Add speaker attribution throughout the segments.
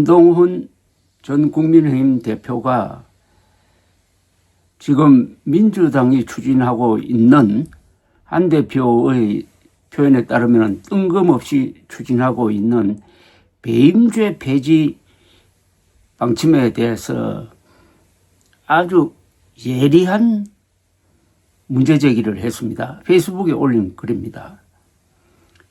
Speaker 1: 한동훈 전 국민의힘 대표가 지금 민주당이 추진하고 있는 한 대표의 표현에 따르면 뜬금없이 추진하고 있는 배임죄 폐지 방침에 대해서 아주 예리한 문제제기를 했습니다. 페이스북에 올린 글입니다.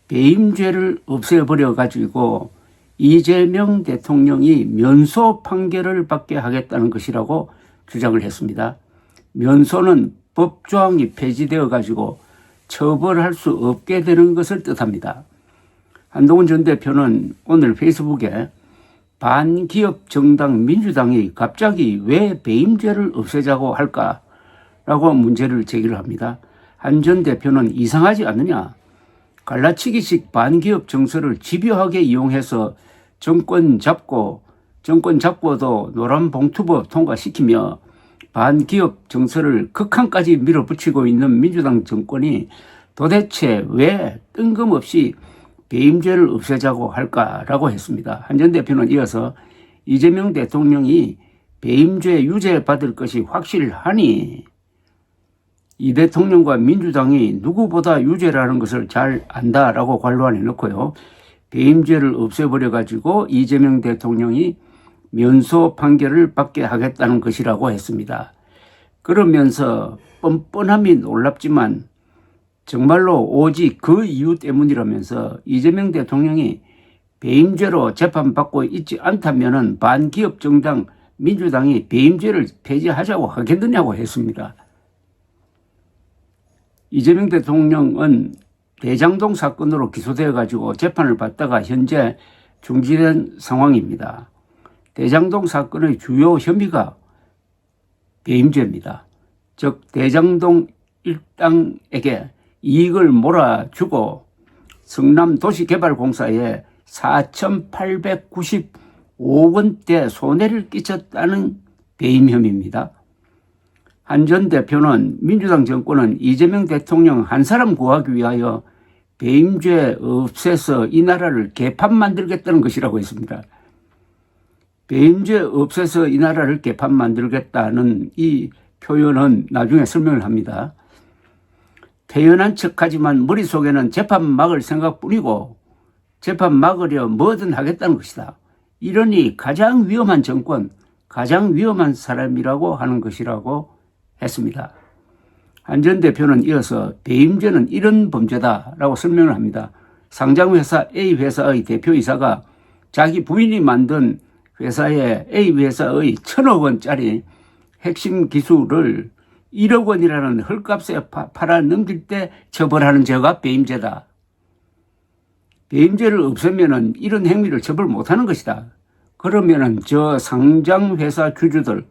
Speaker 1: 배임죄를 없애버려 가지고 이재명 대통령이 면소 판결을 받게 하겠다는 것이라고 주장을 했습니다. 면소는 법조항이 폐지되어 가지고 처벌할 수 없게 되는 것을 뜻합니다. 한동훈 전 대표는 오늘 페이스북에 반기업 정당 민주당이 갑자기 왜 배임죄를 없애자고 할까라고 문제를 제기를 합니다. 한 전 대표는 이상하지 않느냐. 갈라치기식 반기업 정서를 집요하게 이용해서 정권 잡고도 노란봉투법 통과시키며 반기업 정서를 극한까지 밀어붙이고 있는 민주당 정권이 도대체 왜 뜬금없이 배임죄를 없애자고 할까라고 했습니다. 한 전 대표는 이어서 이재명 대통령이 배임죄 유죄 받을 것이 확실하니 이 대통령과 민주당이 누구보다 유죄라는 것을 잘 안다라고 관로안에 넣고요. 배임죄를 없애버려 가지고 이재명 대통령이 면소 판결을 받게 하겠다는 것이라고 했습니다. 그러면서 뻔뻔함이 놀랍지만 정말로 오직 그 이유 때문이라면서 이재명 대통령이 배임죄로 재판받고 있지 않다면 반기업 정당 민주당이 배임죄를 폐지하자고 하겠느냐고 했습니다. 이재명 대통령은 대장동 사건으로 기소되어 가지고 재판을 받다가 현재 중지된 상황입니다. 대장동 사건의 주요 혐의가 배임죄입니다. 즉 대장동 일당에게 이익을 몰아주고 성남도시개발공사에 4,895억 원대 손해를 끼쳤다는 배임 혐의입니다. 한 전 대표는 민주당 정권은 이재명 대통령 한 사람 구하기 위하여 배임죄 없애서 이 나라를 개판 만들겠다는 것이라고 했습니다. 배임죄 없애서 이 나라를 개판 만들겠다는 이 표현은 나중에 설명을 합니다. 태연한 척하지만 머릿속에는 재판 막을 생각뿐이고 재판 막으려 뭐든 하겠다는 것이다. 이러니 가장 위험한 정권, 가장 위험한 사람이라고 하는 것이라고 했습니다. 한 전 대표는 이어서 배임죄는 이런 범죄다라고 설명을 합니다. 상장회사 A 회사의 대표이사가 자기 부인이 만든 회사에 A 회사의 1,000억 원짜리 핵심 기술을 1억 원이라는 헐값에 팔아 넘길 때 처벌하는 죄가 배임죄다. 배임죄를 없애면은 이런 행위를 처벌 못하는 것이다. 그러면은 저 상장회사 주주들,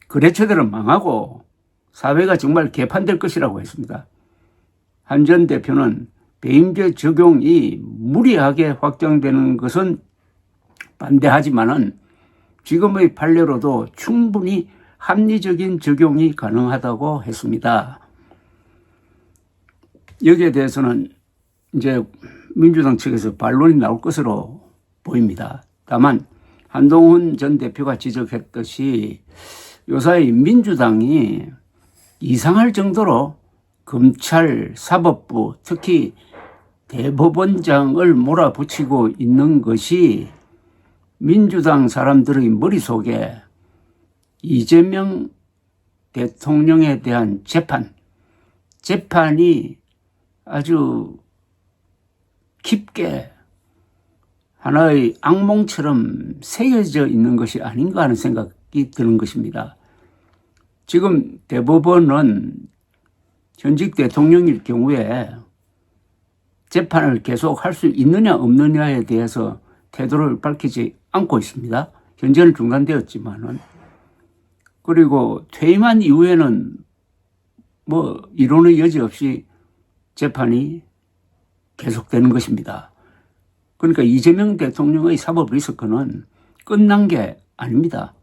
Speaker 1: 거래처들은 망하고 사회가 정말 개판될 것이라고 했습니다. 한 전 대표는 배임죄 적용이 무리하게 확정되는 것은 반대하지만은 지금의 판례로도 충분히 합리적인 적용이 가능하다고 했습니다. 여기에 대해서는 이제 민주당 측에서 반론이 나올 것으로 보입니다. 다만 한동훈 전 대표가 지적했듯이 요사이 민주당이 이상할 정도로 검찰, 사법부, 특히 대법원장을 몰아붙이고 있는 것이 민주당 사람들의 머릿속에 이재명 대통령에 대한 재판이 아주 깊게 하나의 악몽처럼 새겨져 있는 것이 아닌가 하는 생각이 드는 것입니다. 지금 대법원은 현직 대통령일 경우에 재판을 계속할 수 있느냐 없느냐에 대해서 태도를 밝히지 않고 있습니다. 현재는 중단되었지만은. 그리고 퇴임한 이후에는 뭐 이론의 여지 없이 재판이 계속되는 것입니다. 그러니까 이재명 대통령의 사법 리스크는 끝난 게 아닙니다.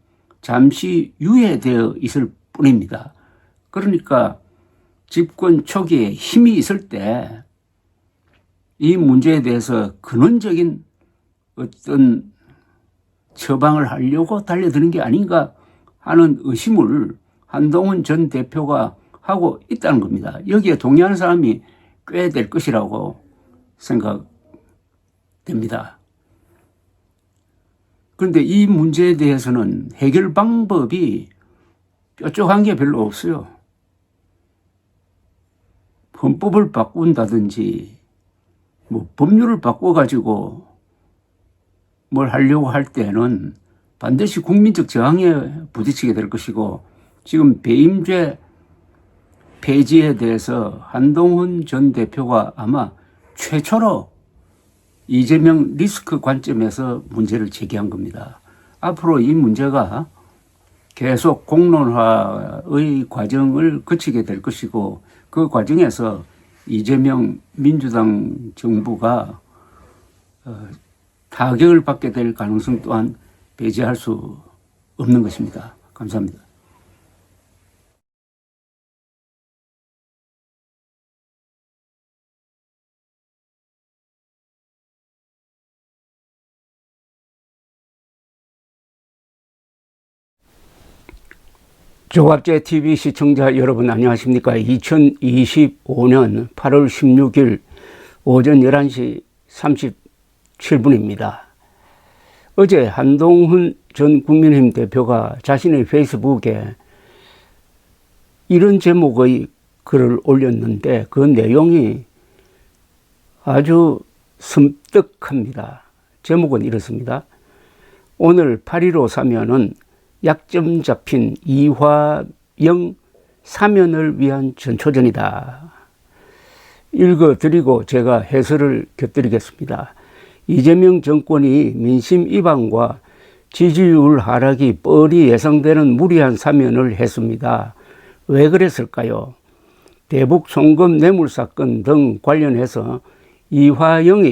Speaker 1: 잠시 유예되어 있을 뿐입니다. 그러니까 집권 초기에 힘이 있을 때 이 문제에 대해서 근원적인 어떤 처방을 하려고 달려드는 게 아닌가 하는 의심을 한동훈 전 대표가 하고 있다는 겁니다. 여기에 동의하는 사람이 꽤 될 것이라고 생각됩니다. 그런데 이 문제에 대해서는 해결 방법이 뾰족한 게 별로 없어요. 헌법을 바꾼다든지 뭐 법률을 바꿔가지고 뭘 하려고 할 때는 반드시 국민적 저항에 부딪히게 될 것이고, 지금 배임죄 폐지에 대해서 한동훈 전 대표가 아마 최초로 이재명 리스크 관점에서 문제를 제기한 겁니다. 앞으로 이 문제가 계속 공론화의 과정을 거치게 될 것이고, 그 과정에서 이재명 민주당 정부가 타격을 받게 될 가능성 또한 배제할 수 없는 것입니다. 감사합니다. 조갑제 TV 시청자 여러분 안녕하십니까? 2025년 8월 16일 오전 11시 37분입니다. 어제 한동훈 전 국민의힘 대표가 자신의 페이스북에 이런 제목의 글을 올렸는데 그 내용이 아주 섬뜩합니다. 제목은 이렇습니다. 오늘 8.15 사면은 약점 잡힌 이화영 사면을 위한 전초전이다. 읽어드리고 제가 해설을 곁들이겠습니다. 이재명 정권이 민심 이방과 지지율 하락이 뻔히 예상되는 무리한 사면을 했습니다. 왜 그랬을까요? 대북 송금 뇌물 사건 등 관련해서 이화영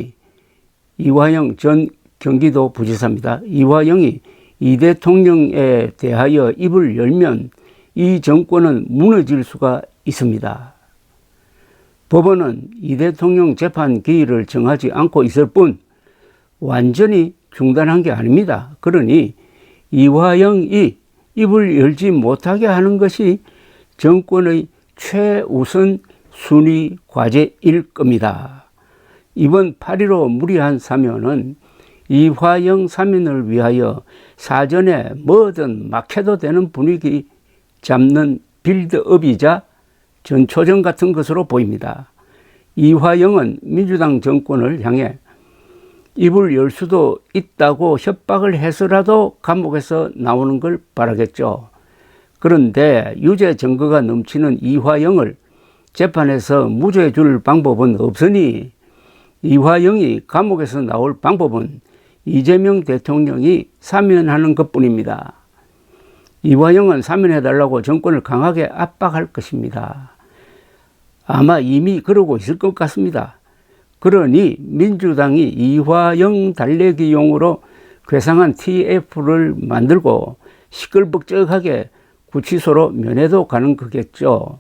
Speaker 1: 전 경기도 부지사입니다. 이화영이 이 대통령에 대하여 입을 열면 이 정권은 무너질 수가 있습니다. 법원은 이 대통령 재판 기일을 정하지 않고 있을 뿐 완전히 중단한 게 아닙니다. 그러니 이화영이 입을 열지 못하게 하는 것이 정권의 최우선 순위 과제일 겁니다. 이번 8.15 무리한 사면은 이화영 사면을 위하여 사전에 뭐든 막 해도 되는 분위기 잡는 빌드업이자 전초전 같은 것으로 보입니다. 이화영은 민주당 정권을 향해 입을 열 수도 있다고 협박을 해서라도 감옥에서 나오는 걸 바라겠죠. 그런데 유죄 증거가 넘치는 이화영을 재판에서 무죄 줄 방법은 없으니 이화영이 감옥에서 나올 방법은 이재명 대통령이 사면하는 것뿐입니다. 이화영은 사면해달라고 정권을 강하게 압박할 것입니다. 아마 이미 그러고 있을 것 같습니다. 그러니 민주당이 이화영 달래기용으로 괴상한 TF를 만들고 시끌벅적하게 구치소로 면회도 가는 거겠죠.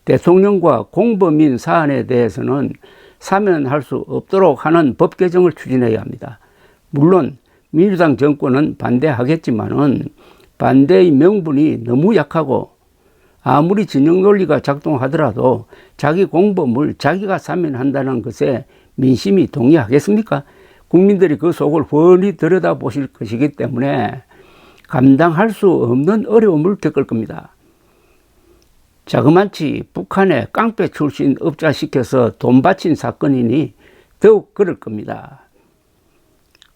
Speaker 1: 대통령과 공범인 사안에 대해서는 사면할 수 없도록 하는 법 개정을 추진해야 합니다. 물론 민주당 정권은 반대하겠지만은 반대의 명분이 너무 약하고 아무리 진영 논리가 작동하더라도 자기 공범을 자기가 사면한다는 것에 민심이 동의하겠습니까? 국민들이 그 속을 훤히 들여다보실 것이기 때문에 감당할 수 없는 어려움을 겪을 겁니다. 자그마치 북한에 깡패 출신 업자시켜서 돈 바친 사건이니 더욱 그럴 겁니다.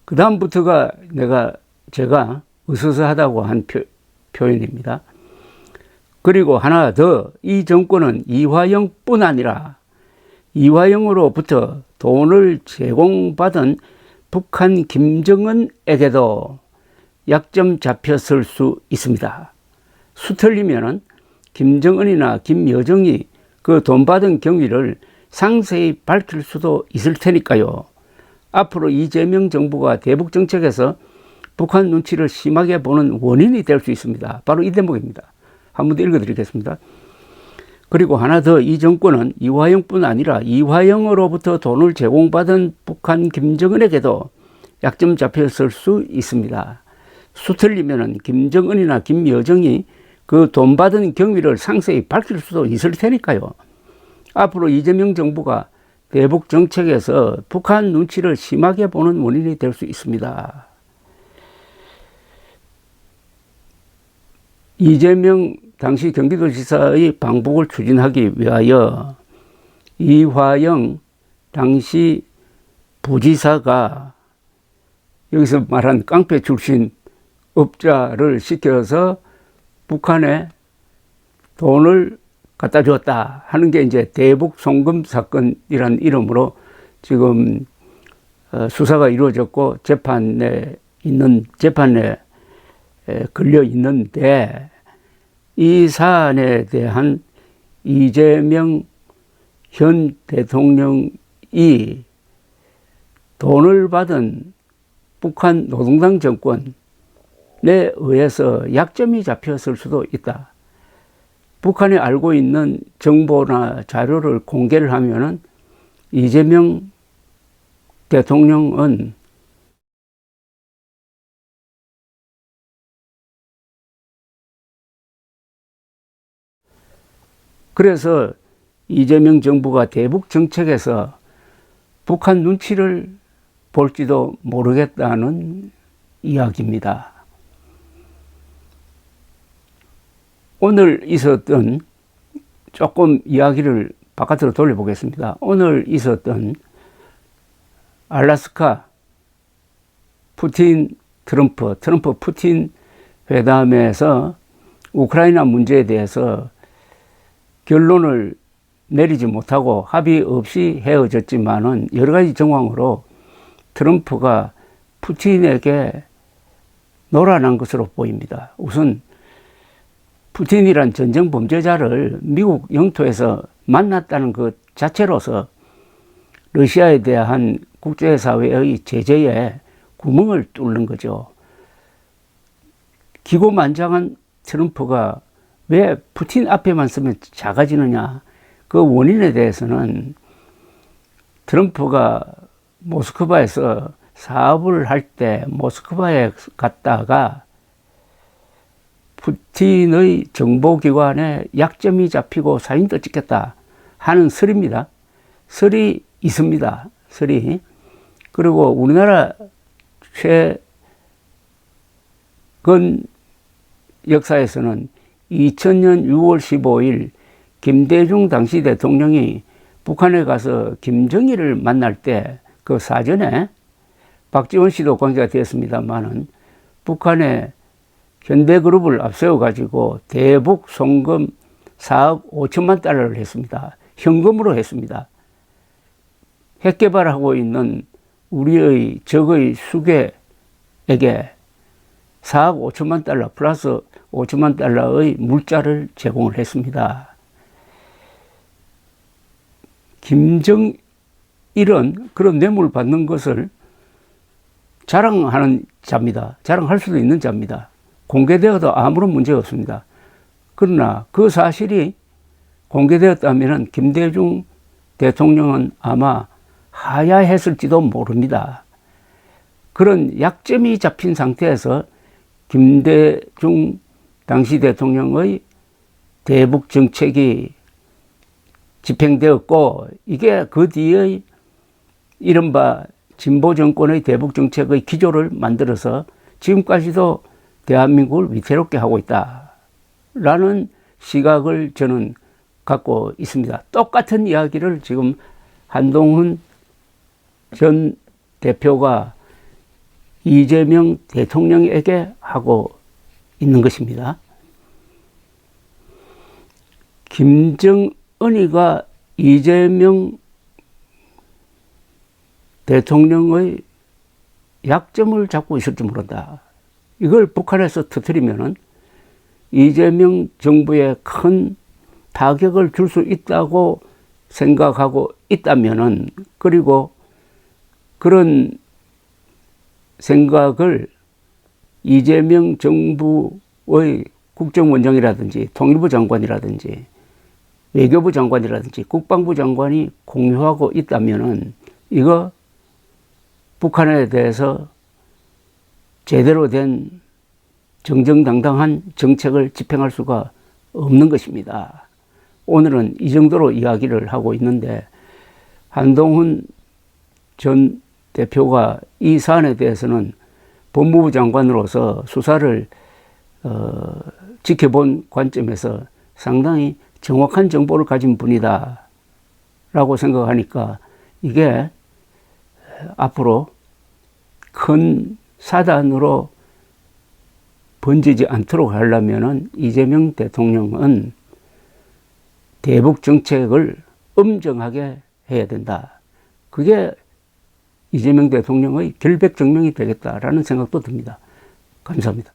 Speaker 1: 그 다음부터가 제가 으스스하다고 한 표현입니다. 그리고 하나 더, 이 정권은 이화영뿐 아니라 이화영으로부터 돈을 제공받은 북한 김정은에게도 약점 잡혔을 수 있습니다. 수틀리면은 김정은이나 김여정이 그 돈 받은 경위를 상세히 밝힐 수도 있을 테니까요. 앞으로 이재명 정부가 대북 정책에서 북한 눈치를 심하게 보는 원인이 될 수 있습니다. 바로 이 대목입니다. 한 번 더 읽어드리겠습니다. 그리고 하나 더, 이 정권은 이화영뿐 아니라 이화영으로부터 돈을 제공받은 북한 김정은에게도 약점 잡혔을 수 있습니다. 수틀리면은 김정은이나 김여정이 그 돈 받은 경위를 상세히 밝힐 수도 있을 테니까요. 앞으로 이재명 정부가 대북 정책에서 북한 눈치를 심하게 보는 원인이 될 수 있습니다. 이재명 당시 경기도지사의 방북을 추진하기 위하여 이화영 당시 부지사가 여기서 말한 깡패 출신 업자를 시켜서 북한에 돈을 갖다 주었다 하는 게 이제 대북 송금 사건이라는 이름으로 지금 수사가 이루어졌고 재판에 걸려 있는데, 이 사안에 대한 이재명 현 대통령이 돈을 받은 북한 노동당 정권에 의해서 약점이 잡혔을 수도 있다. 북한이 알고 있는 정보나 자료를 공개를 하면은 이재명 대통령은 그래서 이재명 정부가 대북 정책에서 북한 눈치를 볼지도 모르겠다는 이야기입니다. 오늘 있었던, 조금 이야기를 바깥으로 돌려보겠습니다. 오늘 있었던 알래스카 트럼프 푸틴 회담에서 우크라이나 문제에 대해서 결론을 내리지 못하고 합의 없이 헤어졌지만은 여러 가지 정황으로 트럼프가 푸틴에게 놀아난 것으로 보입니다. 우선 푸틴이란 전쟁 범죄자를 미국 영토에서 만났다는 것 자체로서 러시아에 대한 국제사회의 제재에 구멍을 뚫는 거죠. 기고만장한 트럼프가 왜 푸틴 앞에만 서면 작아지느냐, 그 원인에 대해서는 트럼프가 모스크바에서 사업을 할 때 모스크바에 갔다가 푸틴의 정보기관에 약점이 잡히고 사진도 찍혔다 하는 설입니다. 설이 있습니다. 설이. 그리고 우리나라 최근 역사에서는 2000년 6월 15일 김대중 당시 대통령이 북한에 가서 김정일을 만날 때 그 사전에 박지원 씨도 관계가 되었습니다만은 북한에 현대그룹을 앞세워가지고 대북 송금 4억 5천만 달러를 했습니다. 현금으로 했습니다. 핵 개발하고 있는 우리의 적의 수계에게 4억 5천만 달러 플러스 5천만 달러의 물자를 제공을 했습니다. 김정일은 그런 뇌물 받는 것을 자랑하는 자입니다. 자랑할 수도 있는 자입니다. 공개되어도 아무런 문제가 없습니다. 그러나 그 사실이 공개되었다면 김대중 대통령은 아마 하야했을지도 모릅니다. 그런 약점이 잡힌 상태에서 김대중 당시 대통령의 대북 정책이 집행되었고, 이게 그 뒤의 이른바 진보 정권의 대북 정책의 기조를 만들어서 지금까지도 대한민국을 위태롭게 하고 있다라는 시각을 저는 갖고 있습니다. 똑같은 이야기를 지금 한동훈 전 대표가 이재명 대통령에게 하고 있는 것입니다. 김정은이가 이재명 대통령의 약점을 잡고 있을지 모른다. 이걸 북한에서 터뜨리면은 이재명 정부에 큰 타격을 줄 수 있다고 생각하고 있다면은, 그리고 그런 생각을 이재명 정부의 국정원장이라든지 통일부 장관이라든지 외교부 장관이라든지 국방부 장관이 공유하고 있다면은 이거 북한에 대해서 제대로 된 정정당당한 정책을 집행할 수가 없는 것입니다. 오늘은 이 정도로 이야기를 하고 있는데 한동훈 전 대표가 이 사안에 대해서는 법무부 장관으로서 수사를 지켜본 관점에서 상당히 정확한 정보를 가진 분이다 라고 생각하니까 이게 앞으로 큰 사단으로 번지지 않도록 하려면은 이재명 대통령은 대북 정책을 엄정하게 해야 된다. 그게 이재명 대통령의 결백증명이 되겠다라는 생각도 듭니다. 감사합니다.